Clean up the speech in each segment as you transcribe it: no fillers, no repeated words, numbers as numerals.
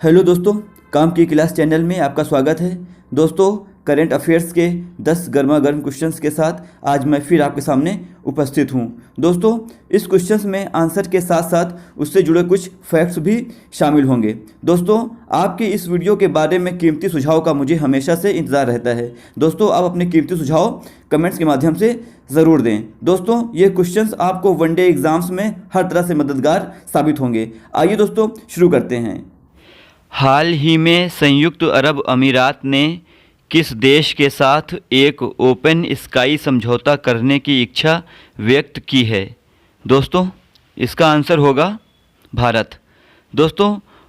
Hello दोस्तों, काम की क्लास चैनल में आपका स्वागत है। दोस्तों, करंट अफेयर्स के 10 गर्मा गर्म क्वेश्चंस के साथ आज मैं फिर आपके सामने उपस्थित हूं। दोस्तों, इस क्वेश्चंस में आंसर के साथ साथ उससे जुड़े कुछ फैक्ट्स भी शामिल होंगे। दोस्तों, आपके इस वीडियो के बारे में कीमती सुझाव का मुझे हमेशा से इंतज़ार रहता है। दोस्तों, आप अपने कीमती सुझाव कमेंट्स के माध्यम से ज़रूर दें। दोस्तों, ये क्वेश्चंस आपको वनडे एग्जाम्स में हर तरह से मददगार साबित होंगे। आइए दोस्तों, शुरू करते हैं। हाल ही में संयुक्त अरब अमीरात ने किस देश के साथ एक ओपन स्काई समझौता करने की इच्छा व्यक्त की है? दोस्तों, इसका आंसर होगा भारत। दोस्तों,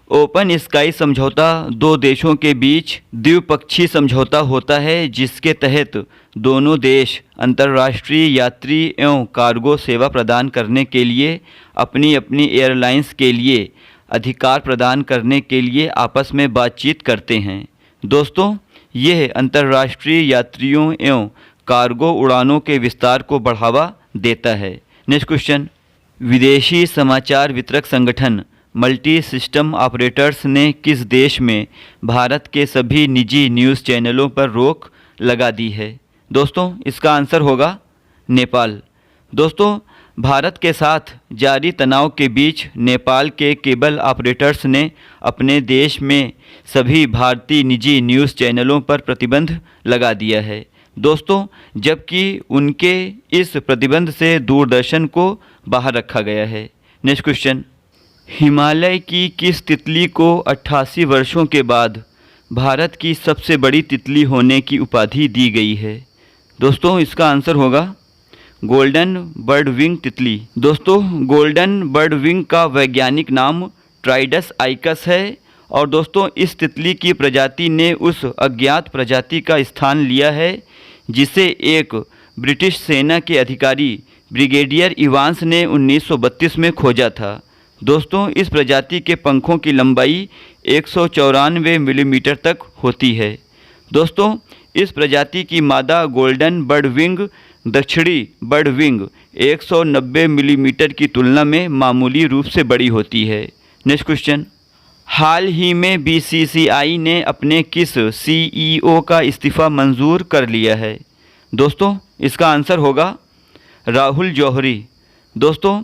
ओपन स्काई समझौता दो देशों के बीच द्विपक्षीय समझौता होता है जिसके तहत दोनों देश अंतर्राष्ट्रीय यात्री एवं कार्गो सेवा प्रदान करने के लिए अपनी अपनी एयरलाइंस के लिए अधिकार प्रदान करने के लिए आपस में बातचीत करते हैं। दोस्तों, यह अंतर्राष्ट्रीय यात्रियों एवं कार्गो उड़ानों के विस्तार को बढ़ावा देता है। नेक्स्ट क्वेश्चन, विदेशी समाचार वितरक संगठन मल्टी सिस्टम ऑपरेटर्स ने किस देश में भारत के सभी निजी न्यूज़ चैनलों पर रोक लगा दी है? दोस्तों, इसका आंसर होगा नेपाल। दोस्तों, भारत के साथ जारी तनाव के बीच नेपाल के केबल ऑपरेटर्स ने अपने देश में सभी भारतीय निजी न्यूज़ चैनलों पर प्रतिबंध लगा दिया है। दोस्तों, जबकि उनके इस प्रतिबंध से दूरदर्शन को बाहर रखा गया है। नेक्स्ट क्वेश्चन, हिमालय की किस तितली को 88 वर्षों के बाद भारत की सबसे बड़ी तितली होने की उपाधि दी गई है? दोस्तों, इसका आंसर होगा गोल्डन बर्डविंग तितली। दोस्तों, गोल्डन बर्डविंग का वैज्ञानिक नाम ट्राइडस आइकस है और दोस्तों इस तितली की प्रजाति ने उस अज्ञात प्रजाति का स्थान लिया है जिसे एक ब्रिटिश सेना के अधिकारी ब्रिगेडियर इवांस ने 1932 में खोजा था। दोस्तों, इस प्रजाति के पंखों की लंबाई 194 मिलीमीटर तक होती है। दोस्तों, इस प्रजाति की मादा गोल्डन बर्डविंग दक्षिणी बर्डविंग 190 मिलीमीटर की तुलना में मामूली रूप से बड़ी होती है। नेक्स्ट क्वेश्चन, हाल ही में बीसीसीआई ने अपने किस सीईओ का इस्तीफ़ा मंजूर कर लिया है? दोस्तों, इसका आंसर होगा राहुल जौहरी। दोस्तों,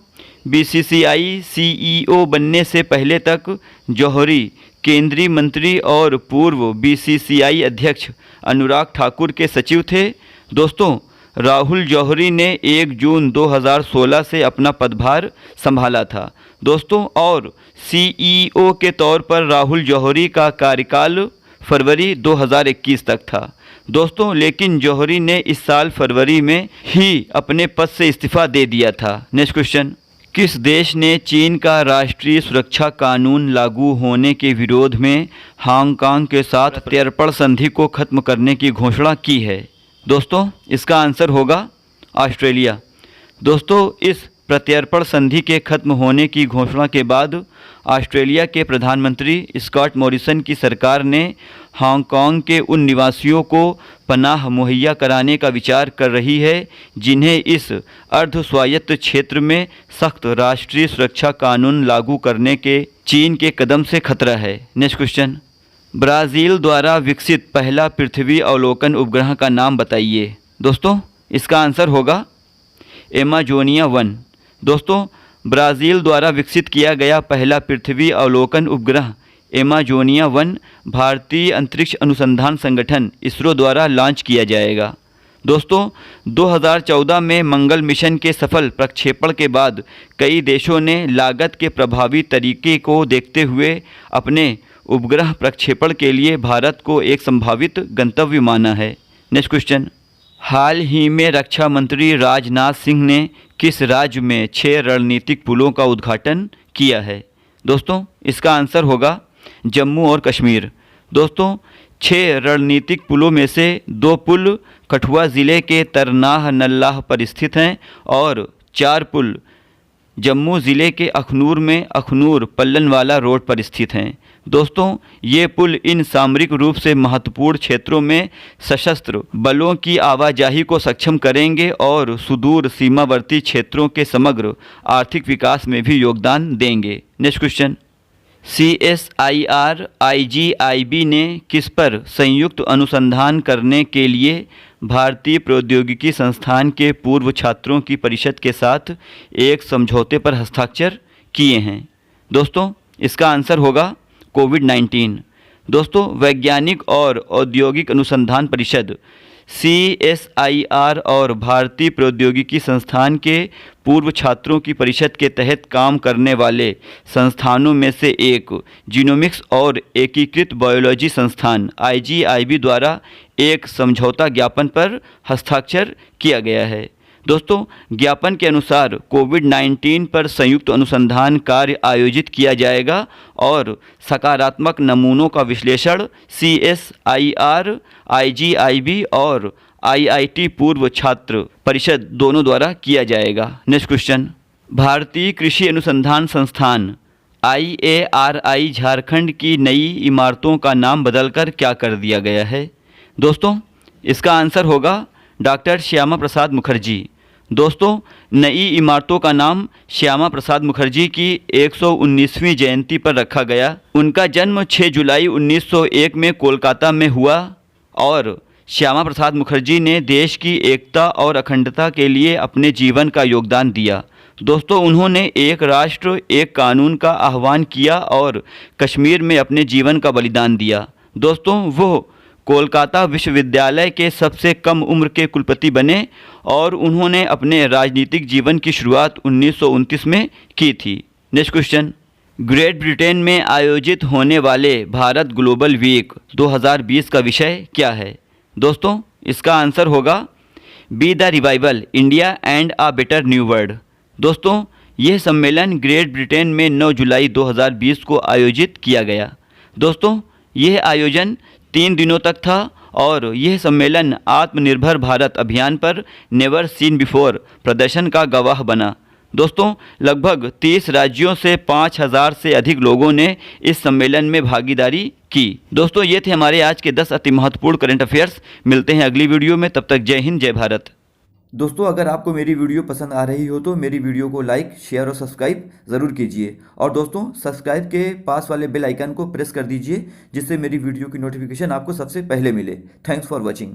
बीसीसीआई सीईओ बनने से पहले तक जौहरी केंद्रीय मंत्री और पूर्व बीसीसीआई अध्यक्ष अनुराग ठाकुर के सचिव थे। दोस्तों, राहुल जौहरी ने 1 जून 2016 से अपना पदभार संभाला था। दोस्तों, और सीईओ के तौर पर राहुल जौहरी का कार्यकाल फरवरी 2021 तक था। दोस्तों, लेकिन जौहरी ने इस साल फरवरी में ही अपने पद से इस्तीफा दे दिया था। नेक्स्ट क्वेश्चन, किस देश ने चीन का राष्ट्रीय सुरक्षा कानून लागू होने के विरोध में हांगकांग के साथ प्रत्यर्पण संधि को खत्म करने की घोषणा की है? दोस्तों, इसका आंसर होगा ऑस्ट्रेलिया। दोस्तों, इस प्रत्यर्पण संधि के खत्म होने की घोषणा के बाद ऑस्ट्रेलिया के प्रधानमंत्री स्कॉट मॉरिसन की सरकार ने हांगकांग के उन निवासियों को पनाह मुहैया कराने का विचार कर रही है जिन्हें इस अर्ध स्वायत्त क्षेत्र में सख्त राष्ट्रीय सुरक्षा कानून लागू करने के चीन के कदम से खतरा है। नेक्स्ट क्वेश्चन, ब्राज़ील द्वारा विकसित पहला पृथ्वी अवलोकन उपग्रह का नाम बताइए? दोस्तों, इसका आंसर होगा एमाजोनिया 1। दोस्तों, ब्राज़ील द्वारा विकसित किया गया पहला पृथ्वी अवलोकन उपग्रह एमाजोनिया 1 भारतीय अंतरिक्ष अनुसंधान संगठन इसरो द्वारा लॉन्च किया जाएगा। दोस्तों, 2014 में मंगल मिशन के सफल प्रक्षेपण के बाद कई देशों ने लागत के प्रभावी तरीके को देखते हुए अपने उपग्रह प्रक्षेपण के लिए भारत को एक संभावित गंतव्य माना है। नेक्स्ट क्वेश्चन, हाल ही में रक्षा मंत्री राजनाथ सिंह ने किस राज्य में 6 रणनीतिक पुलों का उद्घाटन किया है? दोस्तों, इसका आंसर होगा जम्मू और कश्मीर। दोस्तों, 6 रणनीतिक पुलों में से 2 पुल कठुआ ज़िले के तरनाह नल्लाह पर स्थित हैं और 4 पुल जम्मू ज़िले के अखनूर में अखनूर पल्लनवाला रोड पर स्थित हैं। दोस्तों, ये पुल इन सामरिक रूप से महत्वपूर्ण क्षेत्रों में सशस्त्र बलों की आवाजाही को सक्षम करेंगे और सुदूर सीमावर्ती क्षेत्रों के समग्र आर्थिक विकास में भी योगदान देंगे। नेक्स्ट क्वेश्चन, CSIR IGIB ने किस पर संयुक्त अनुसंधान करने के लिए भारतीय प्रौद्योगिकी संस्थान के पूर्व छात्रों की परिषद के साथ एक समझौते पर हस्ताक्षर किए हैं? दोस्तों, इसका आंसर होगा कोविड-19। दोस्तों, वैज्ञानिक और औद्योगिक अनुसंधान परिषद CSIR और भारतीय प्रौद्योगिकी संस्थान के पूर्व छात्रों की परिषद के तहत काम करने वाले संस्थानों में से एक जीनोमिक्स और एकीकृत बायोलॉजी संस्थान IGIB द्वारा एक समझौता ज्ञापन पर हस्ताक्षर किया गया है। दोस्तों, ज्ञापन के अनुसार कोविड-19 पर संयुक्त अनुसंधान कार्य आयोजित किया जाएगा और सकारात्मक नमूनों का विश्लेषण CSIR IGIB और IIT पूर्व छात्र परिषद दोनों द्वारा किया जाएगा। नेक्स्ट क्वेश्चन, भारतीय कृषि अनुसंधान संस्थान IARI झारखंड की नई इमारतों का नाम बदलकर क्या कर दिया गया है? दोस्तों, इसका आंसर होगा डॉक्टर श्यामा प्रसाद मुखर्जी। दोस्तों, नई इमारतों का नाम श्यामा प्रसाद मुखर्जी की 119वीं जयंती पर रखा गया। उनका जन्म 6 जुलाई 1901 में कोलकाता में हुआ और श्यामा प्रसाद मुखर्जी ने देश की एकता और अखंडता के लिए अपने जीवन का योगदान दिया। दोस्तों, उन्होंने एक राष्ट्र एक कानून का आह्वान किया और कश्मीर में अपने जीवन का बलिदान दिया। दोस्तों, वो कोलकाता विश्वविद्यालय के सबसे कम उम्र के कुलपति बने और उन्होंने अपने राजनीतिक जीवन की शुरुआत 1929 में की थी। नेक्स्ट क्वेश्चन, ग्रेट ब्रिटेन में आयोजित होने वाले भारत ग्लोबल वीक 2020 का विषय क्या है? दोस्तों, इसका आंसर होगा be the revival India and a better new world. दोस्तों, यह सम्मेलन ग्रेट ब्रिटेन में 9 जुलाई 2020 को आयोजित किया गया। दोस्तों, यह आयोजन 3 दिनों तक था और यह सम्मेलन आत्मनिर्भर भारत अभियान पर नेवर सीन बिफोर प्रदर्शन का गवाह बना। दोस्तों, लगभग 30 राज्यों से 5000 से अधिक लोगों ने इस सम्मेलन में भागीदारी की। दोस्तों, ये थे हमारे आज के 10 अति महत्वपूर्ण करंट अफेयर्स। मिलते हैं अगली वीडियो में, तब तक जय हिंद, जय भारत। दोस्तों, अगर आपको मेरी वीडियो पसंद आ रही हो तो मेरी वीडियो को लाइक, शेयर और सब्सक्राइब ज़रूर कीजिए। और दोस्तों, सब्सक्राइब के पास वाले बेल आइकन को प्रेस कर दीजिए जिससे मेरी वीडियो की नोटिफिकेशन आपको सबसे पहले मिले। Thanks for watching.